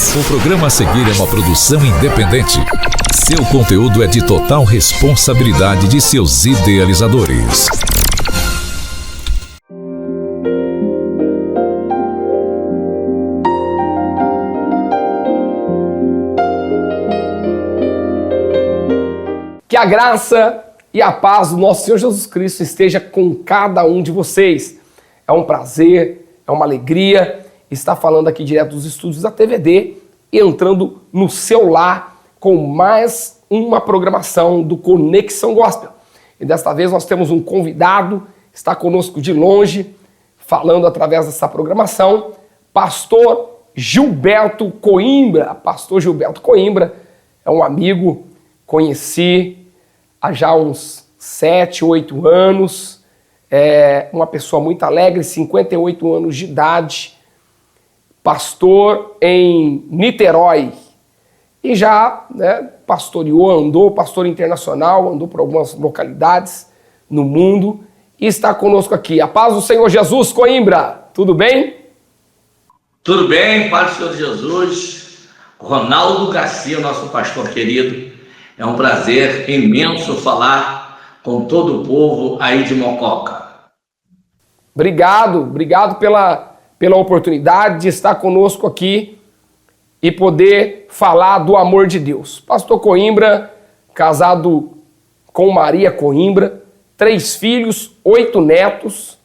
O programa a seguir é uma produção independente. Seu conteúdo é de total responsabilidade de seus idealizadores. Que a graça e a paz do nosso Senhor Jesus Cristo esteja com cada um de vocês. É um prazer, é uma alegria estar falando aqui direto dos estúdios da TVD e entrando no seu lar com mais uma programação do Conexão Gospel. E desta vez nós temos um convidado, está conosco de longe, falando através dessa programação, Pastor Gilberto Coimbra. Pastor Gilberto Coimbra é um amigo, conheci há já uns 7, 8 anos, é uma pessoa muito alegre, 58 anos de idade, pastor em Niterói, e já pastoreou, andou, pastor internacional, andou por algumas localidades no mundo, e está conosco aqui. A paz do Senhor Jesus, Coimbra, tudo bem? Tudo bem, paz do Senhor Jesus. Ronaldo Garcia, nosso pastor querido, é um prazer imenso falar com todo o povo aí de Mococa. Obrigado pela oportunidade de estar conosco aqui e poder falar do amor de Deus. Pastor Coimbra, casado com Maria Coimbra, 3 filhos, 8 netos,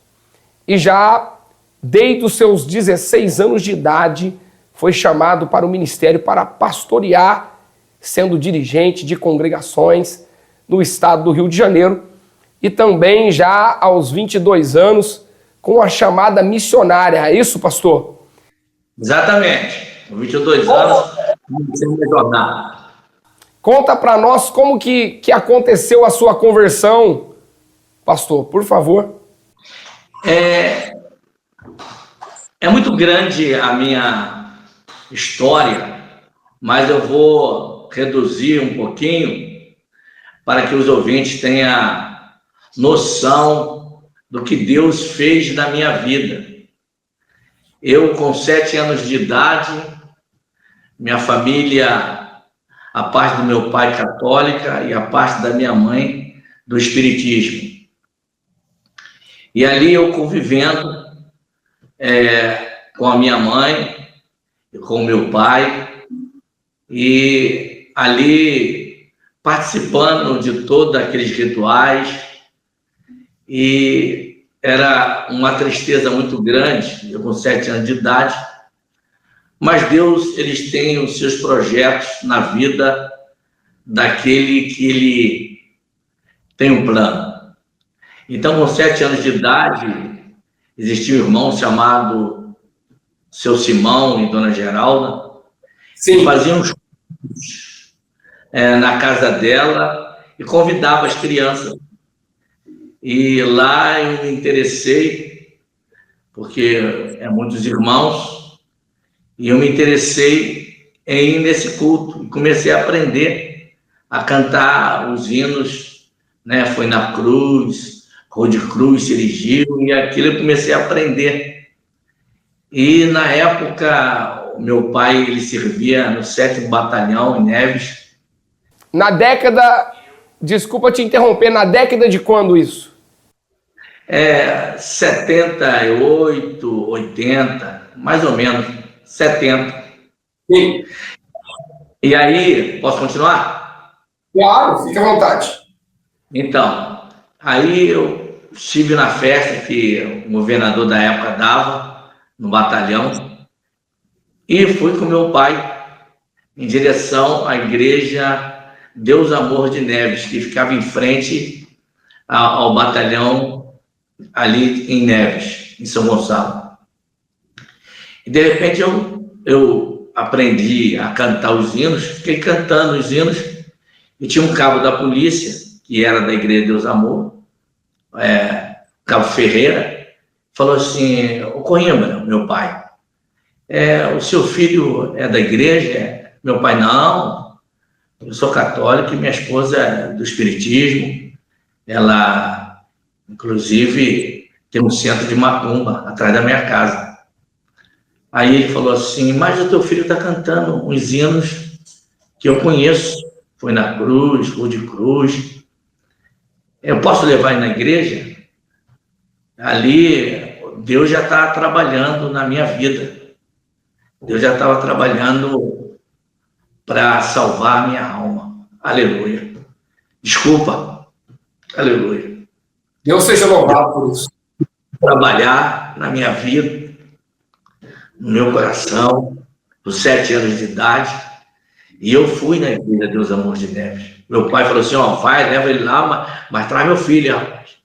e já desde os seus 16 anos de idade foi chamado para o ministério para pastorear, sendo dirigente de congregações no estado do Rio de Janeiro, e também já aos 22 anos com a chamada missionária. É isso, pastor? Exatamente. Com 22 anos, comecei a jornada. Conta para nós como que aconteceu a sua conversão, pastor, por favor. É muito grande a minha história, mas eu vou reduzir um pouquinho para que os ouvintes tenham noção do que Deus fez na minha vida. Eu, com 7 anos de idade, minha família, a parte do meu pai católica e a parte da minha mãe do espiritismo. E ali eu convivendo com a minha mãe e com o meu pai, e ali participando de todos aqueles rituais, e era uma tristeza muito grande, eu com 7 anos de idade, mas Deus, eles têm os seus projetos na vida daquele que ele tem um plano. Então, com 7 anos de idade, existia um irmão chamado Seu Simão e Dona Geralda, que faziam os cultos na casa dela e convidava as crianças. E lá eu me interessei, porque muitos irmãos, e eu me interessei em ir nesse culto. E comecei a aprender a cantar os hinos, Foi na cruz, Rô de Cruz se erigiu, e aquilo eu comecei a aprender. E na época, o meu pai ele servia no 7º Batalhão, em Neves. Na década, desculpa te interromper, na década de quando isso? 78, 80, mais ou menos, 70. Sim. E aí, posso continuar? Claro, fique à vontade. Então, aí eu estive na festa que o governador da época dava, no batalhão, e fui com meu pai em direção à igreja Deus Amor de Neves, que ficava em frente ao batalhão ali em Neves, em São Gonçalo. E de repente eu aprendi a cantar os hinos, fiquei cantando os hinos, e tinha um cabo da polícia, que era da igreja Deus Amor, Cabo Ferreira, falou assim: "Ô Coimbra, meu pai, o seu filho é da igreja?" Meu pai: "Não, eu sou católico e minha esposa é do espiritismo. Ela, inclusive, tem um centro de macumba atrás da minha casa." Aí ele falou assim, mas o teu filho está cantando uns hinos que eu conheço. Foi na cruz, Rua de Cruz. Eu posso levar ele na igreja? Ali, Deus já está trabalhando na minha vida. Deus já estava trabalhando para salvar a minha alma. Aleluia. Desculpa. Aleluia. Deus seja louvado por isso. Trabalhar na minha vida, no meu coração, dos 7 anos de idade. E eu fui na igreja Deus Amor de Neves. Meu pai falou assim, ó, vai, leva ele lá, mas traz meu filho, rapaz.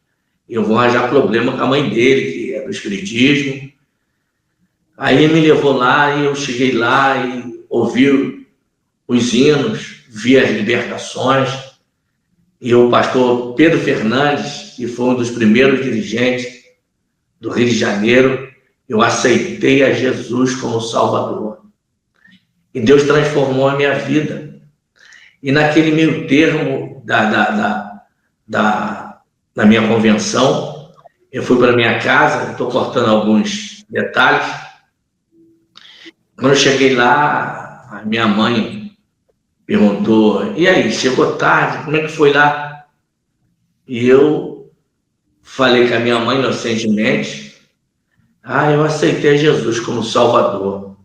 Eu vou arranjar problema com a mãe dele, que é do espiritismo. Aí ele me levou lá e eu cheguei lá e ouvi os hinos, vi as libertações. E o pastor Pedro Fernandes, que foi um dos primeiros dirigentes do Rio de Janeiro, eu aceitei a Jesus como Salvador. E Deus transformou a minha vida. E naquele meio termo da minha convenção, eu fui para minha casa, estou cortando alguns detalhes. Quando eu cheguei lá, a minha mãe perguntou, e aí, chegou tarde, como é que foi lá? E eu falei com a minha mãe inocentemente, eu aceitei Jesus como Salvador.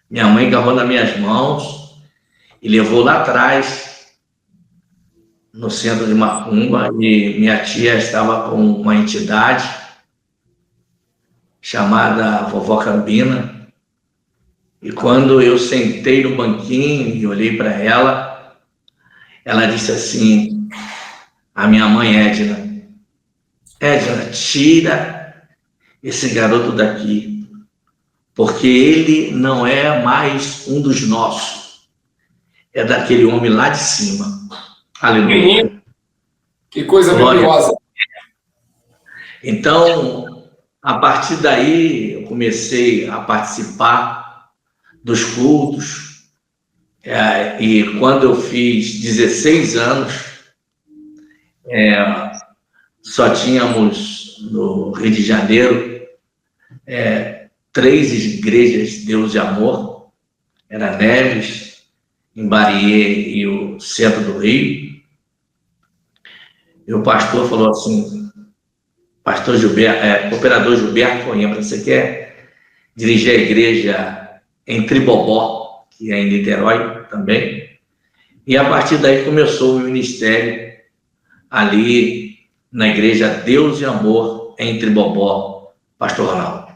Minha mãe agarrou nas minhas mãos e levou lá atrás, no centro de Macumba, e minha tia estava com uma entidade chamada Vovó Cambina. E quando eu sentei no banquinho e olhei para ela, ela disse assim, a minha mãe Edna, tira esse garoto daqui, porque ele não é mais um dos nossos, é daquele homem lá de cima. Aleluia. Que coisa gloriosa. Então, a partir daí, eu comecei a participar dos cultos, e quando eu fiz 16 anos, só tínhamos no Rio de Janeiro 3 igrejas Deus de Amor, era Neves, Imbariê e o centro do Rio. E o pastor falou assim, pastor Gilberto, operador Gilberto Coimbra, você quer dirigir a igreja em Tribobó, que é em Niterói também? E a partir daí começou o ministério ali na igreja Deus e Amor em Tribobó, pastor Ronaldo.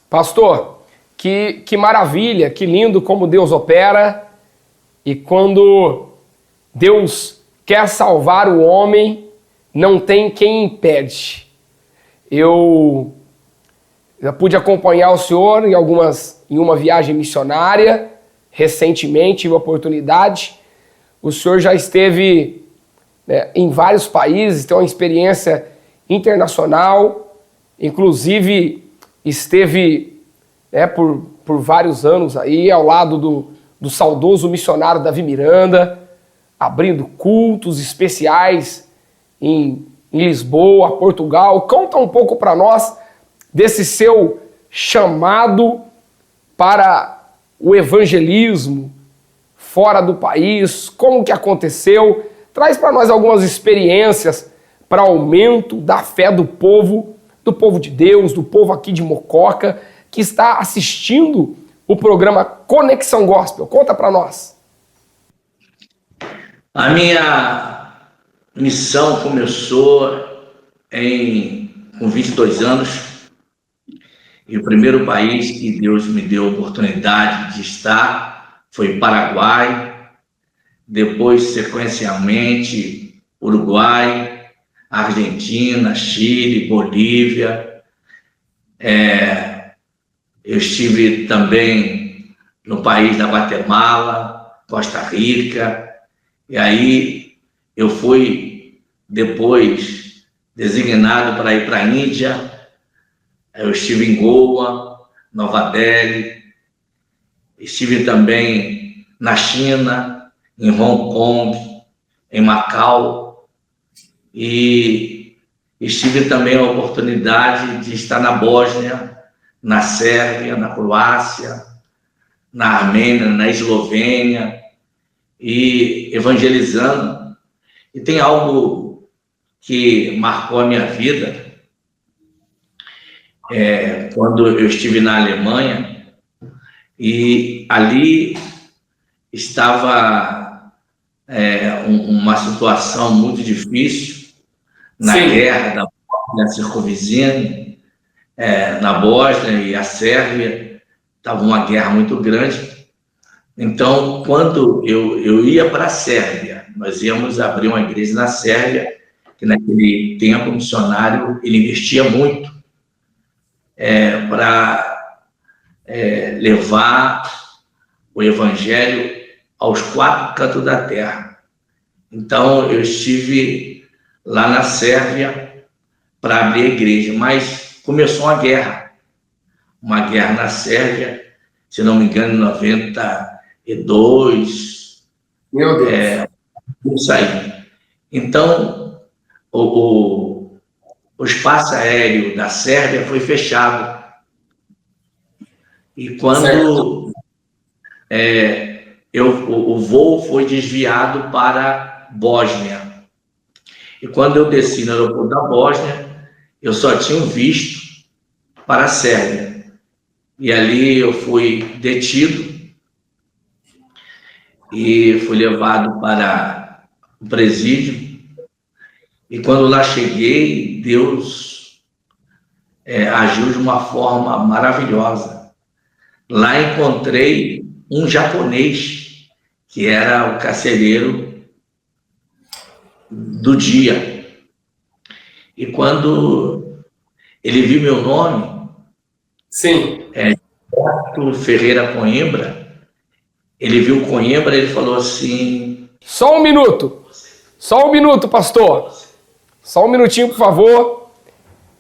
Pastor, que maravilha, que lindo como Deus opera, e quando Deus quer salvar o homem, não tem quem impede. Eu já pude acompanhar o senhor em uma viagem missionária, recentemente, tive a oportunidade. O senhor já esteve, né, em vários países, tem uma experiência internacional, inclusive esteve, né, por vários anos aí ao lado do saudoso missionário Davi Miranda, abrindo cultos especiais em Lisboa, Portugal. Conta um pouco para nós desse seu chamado para o evangelismo fora do país, como que aconteceu. Traz para nós algumas experiências para aumento da fé do povo de Deus, do povo aqui de Mococa, que está assistindo o programa Conexão Gospel. Conta para nós. A minha missão começou com 22 anos, e o primeiro país que Deus me deu a oportunidade de estar foi Paraguai, depois, sequencialmente, Uruguai, Argentina, Chile, Bolívia. Eu estive também no país da Guatemala, Costa Rica, e aí eu fui depois designado para ir para a Índia. Eu estive em Goa, Nova Delhi, estive também na China, em Hong Kong, em Macau, e tive também a oportunidade de estar na Bósnia, na Sérvia, na Croácia, na Armênia, na Eslovênia, e evangelizando. E tem algo que marcou a minha vida. Quando eu estive na Alemanha, e ali estava uma situação muito difícil, na Sim. guerra da Bósnia-Herzegovina, na Bósnia e a Sérvia, estava uma guerra muito grande. Então, quando eu ia para a Sérvia, nós íamos abrir uma igreja na Sérvia, que naquele tempo o missionário ele investia muito para levar o evangelho aos 4 cantos da terra. Então, eu estive lá na Sérvia para abrir a igreja, mas começou uma guerra na Sérvia, se não me engano, em 92. Meu Deus. Isso aí. Então, o espaço aéreo da Sérvia foi fechado. E quando o voo foi desviado para Bósnia. E quando eu desci no aeroporto da Bósnia, eu só tinha um visto para a Sérvia. E ali eu fui detido e fui levado para o presídio. E quando lá cheguei, Deus agiu de uma forma maravilhosa. Lá encontrei um japonês, que era o carcereiro do dia. E quando ele viu meu nome, Sim. Arthur Ferreira Coimbra, ele viu Coimbra, ele falou assim... Só um minuto, pastor. Só um minutinho, por favor.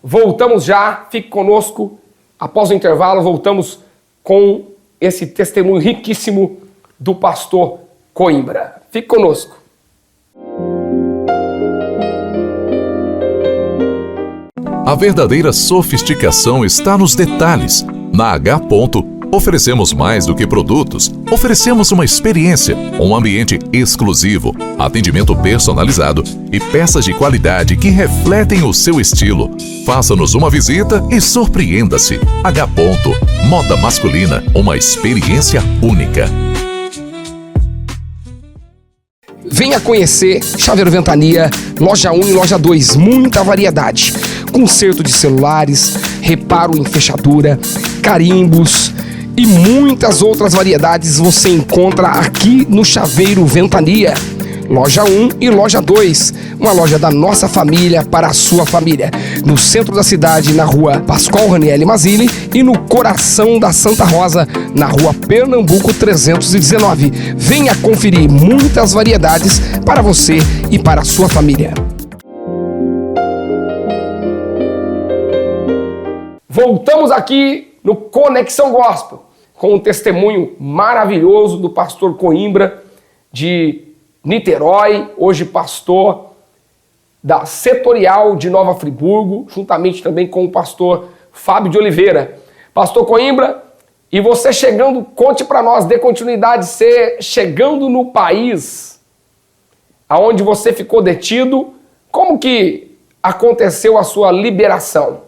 Voltamos já, fique conosco. Após o intervalo, voltamos com esse testemunho riquíssimo do pastor Coimbra. Fique conosco. A verdadeira sofisticação está nos detalhes. Na H. Oferecemos mais do que produtos. Oferecemos uma experiência, um ambiente exclusivo, atendimento personalizado e peças de qualidade que refletem o seu estilo. Faça-nos uma visita e surpreenda-se. H. Moda masculina, uma experiência única. Venha conhecer Chaveiro Ventania, loja 1 e loja 2, muita variedade. Conserto de celulares, reparo em fechadura, carimbos e muitas outras variedades você encontra aqui no Chaveiro Ventania. Loja 1 e loja 2, uma loja da nossa família para a sua família. No centro da cidade, na rua Pascoal Ranieri Mazzilli, e no coração da Santa Rosa, na rua Pernambuco 319. Venha conferir muitas variedades para você e para a sua família. Voltamos aqui no Conexão Gospel, com um testemunho maravilhoso do pastor Coimbra, de Niterói, hoje pastor da Setorial de Nova Friburgo, juntamente também com o pastor Fábio de Oliveira. Pastor Coimbra, e você chegando, conte para nós, dê continuidade, você chegando no país aonde você ficou detido, como que aconteceu a sua liberação?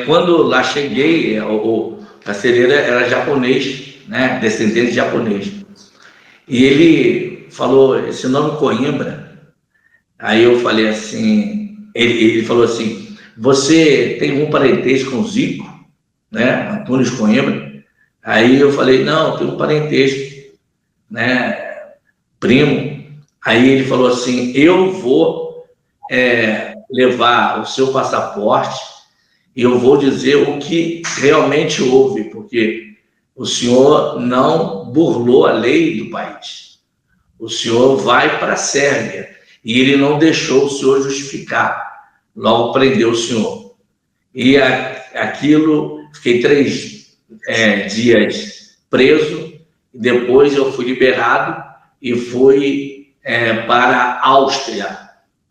Quando lá cheguei, o carcereiro era japonês, né, descendente de japonês. E ele falou esse nome Coimbra. Aí eu falei assim, ele falou assim, você tem um parentesco com o Zico, né, Antunes Coimbra? Aí eu falei, não, tem um parentesco, né, primo. Aí ele falou assim, eu vou levar o seu passaporte e eu vou dizer o que realmente houve, porque o senhor não burlou a lei do país. O senhor vai para a Sérvia e ele não deixou o senhor justificar. Logo prendeu o senhor. E aquilo, fiquei 3 dias preso, e depois eu fui liberado e fui para a Áustria,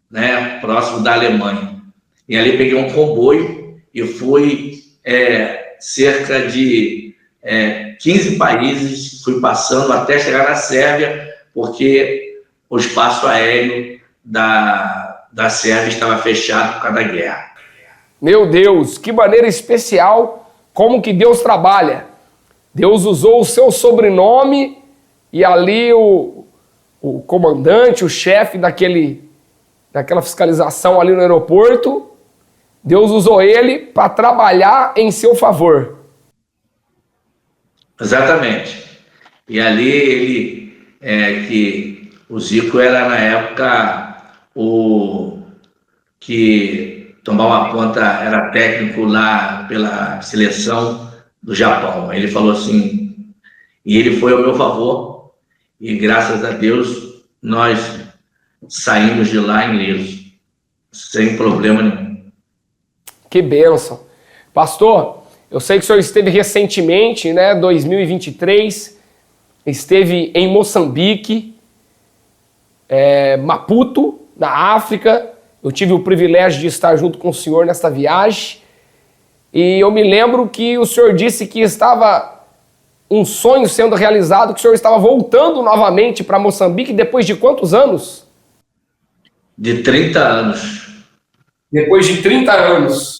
né, próximo da Alemanha. E ali peguei um comboio e fui cerca de 15 países, fui passando até chegar na Sérvia, porque o espaço aéreo da Sérvia estava fechado por causa da guerra. Meu Deus, que maneira especial, como que Deus trabalha. Deus usou o seu sobrenome e ali o comandante, o chefe daquela fiscalização ali no aeroporto, Deus usou ele para trabalhar em seu favor. Exatamente. E ali que o Zico era na época o que tomava conta, era técnico lá pela seleção do Japão. Ele falou assim, e ele foi ao meu favor, e graças a Deus nós saímos de lá ilesos, sem problema nenhum. Que bênção. Pastor, eu sei que o senhor esteve recentemente, 2023, esteve em Moçambique, Maputo, na África. Eu tive o privilégio de estar junto com o senhor nesta viagem. E eu me lembro que o senhor disse que estava um sonho sendo realizado, que o senhor estava voltando novamente para Moçambique depois de quantos anos? De 30 anos. Depois de 30 anos.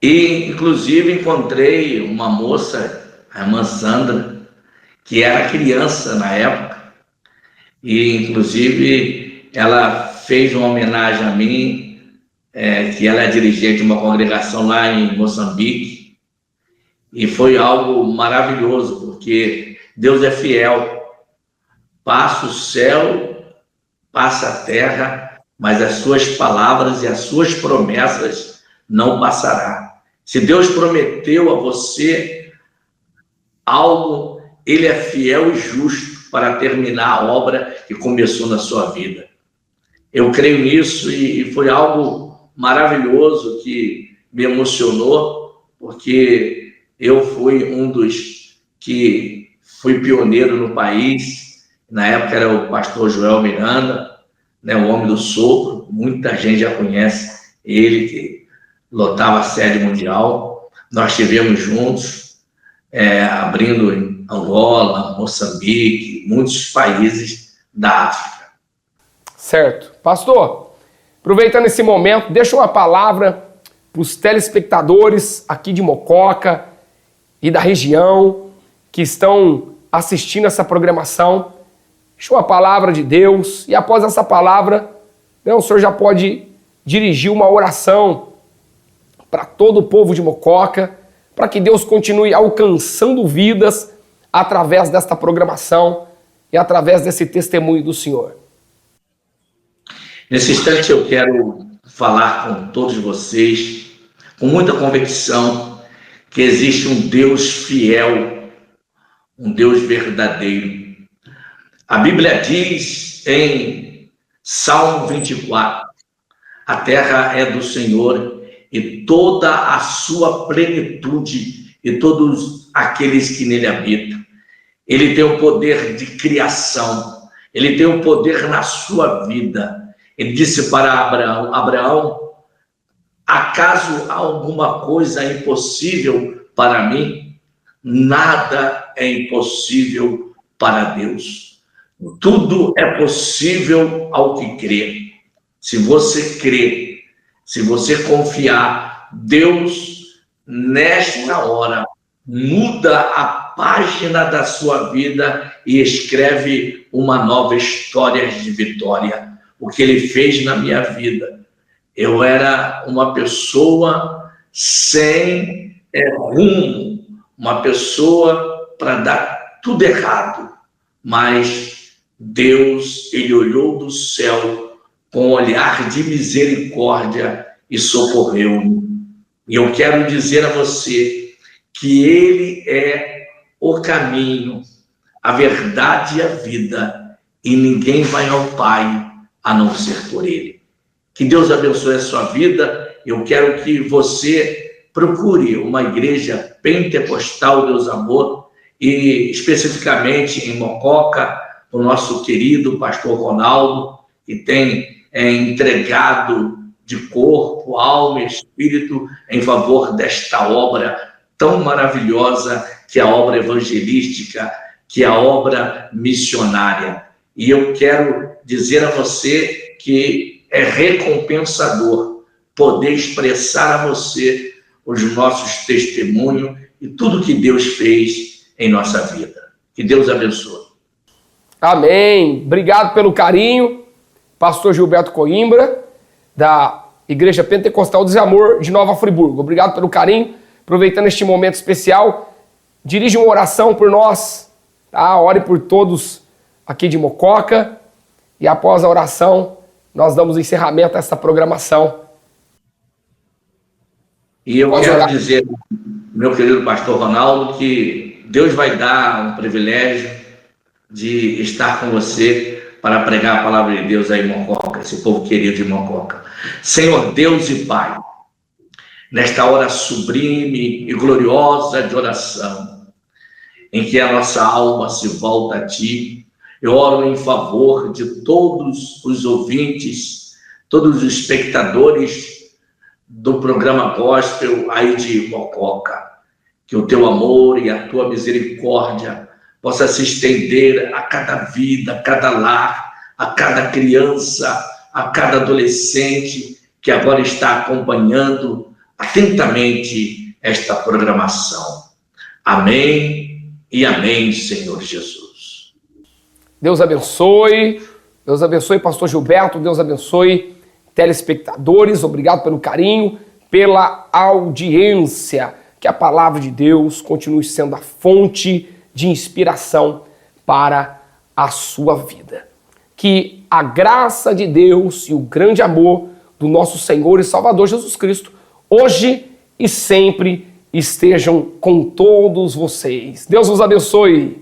E, inclusive, encontrei uma moça, a irmã Sandra, que era criança na época. E, inclusive, ela fez uma homenagem a mim, que ela é dirigente de uma congregação lá em Moçambique. E foi algo maravilhoso, porque Deus é fiel. Passa o céu, passa a terra, mas as suas palavras e as suas promessas não passará. Se Deus prometeu a você algo, Ele é fiel e justo para terminar a obra que começou na sua vida. Eu creio nisso e foi algo maravilhoso que me emocionou, porque eu fui um dos que fui pioneiro no país. Na época era o pastor Joel Miranda, o homem do sopro, muita gente já conhece ele, que lotava a sede mundial. Nós estivemos juntos, abrindo em Angola, Moçambique, muitos países da África. Certo. Pastor, aproveitando esse momento, deixa uma palavra para os telespectadores aqui de Mococa e da região que estão assistindo essa programação. Deixa uma palavra de Deus e após essa palavra, o senhor já pode dirigir uma oração para todo o povo de Mococa, para que Deus continue alcançando vidas através desta programação e através desse testemunho do Senhor. Nesse instante eu quero falar com todos vocês, com muita convicção, que existe um Deus fiel, um Deus verdadeiro. A Bíblia diz em Salmo 24, a terra é do Senhor e toda a sua plenitude e todos aqueles que nele habitam. Ele tem o poder de criação, ele tem o poder na sua vida. Ele disse para Abraão, acaso há alguma coisa impossível para mim? Nada é impossível para Deus. Tudo é possível ao que crê. Se você crer, se você confiar, Deus, nesta hora, muda a página da sua vida e escreve uma nova história de vitória. O que Ele fez na minha vida. Eu era uma pessoa sem rumo, uma pessoa para dar tudo errado, mas Deus, Ele olhou do céu com um olhar de misericórdia e socorreu-me. E eu quero dizer a você que Ele é o caminho, a verdade e a vida, e ninguém vai ao Pai a não ser por Ele. Que Deus abençoe a sua vida. Eu quero que você procure uma igreja pentecostal Deus Amor, e especificamente em Mococa, o nosso querido pastor Ronaldo, que tem entregado de corpo, alma e espírito em favor desta obra tão maravilhosa que é a obra evangelística, que é a obra missionária. E eu quero dizer a você que é recompensador poder expressar a você os nossos testemunhos e tudo que Deus fez em nossa vida. Que Deus abençoe. Amém. Obrigado pelo carinho, pastor Gilberto Coimbra, da Igreja Pentecostal Desamor de Nova Friburgo. Obrigado pelo carinho. Aproveitando este momento especial, dirige uma oração por nós, tá? Ore por todos aqui de Mococa e após a oração nós damos encerramento a esta programação. E eu quero dizer, meu querido pastor Ronaldo, que Deus vai dar um privilégio de estar com você para pregar a palavra de Deus aí em Mococa, esse povo querido de Mococa. Senhor Deus e Pai, nesta hora sublime e gloriosa de oração, em que a nossa alma se volta a Ti, eu oro em favor de todos os ouvintes, todos os espectadores do programa Gospel aí de Mococa. Que o Teu amor e a Tua misericórdia possa se estender a cada vida, a cada lar, a cada criança, a cada adolescente que agora está acompanhando atentamente esta programação. Amém e amém, Senhor Jesus. Deus abençoe, pastor Gilberto, Deus abençoe, telespectadores, obrigado pelo carinho, pela audiência, que a palavra de Deus continue sendo a fonte de inspiração para a sua vida. Que a graça de Deus e o grande amor do nosso Senhor e Salvador Jesus Cristo, hoje e sempre, estejam com todos vocês. Deus vos abençoe.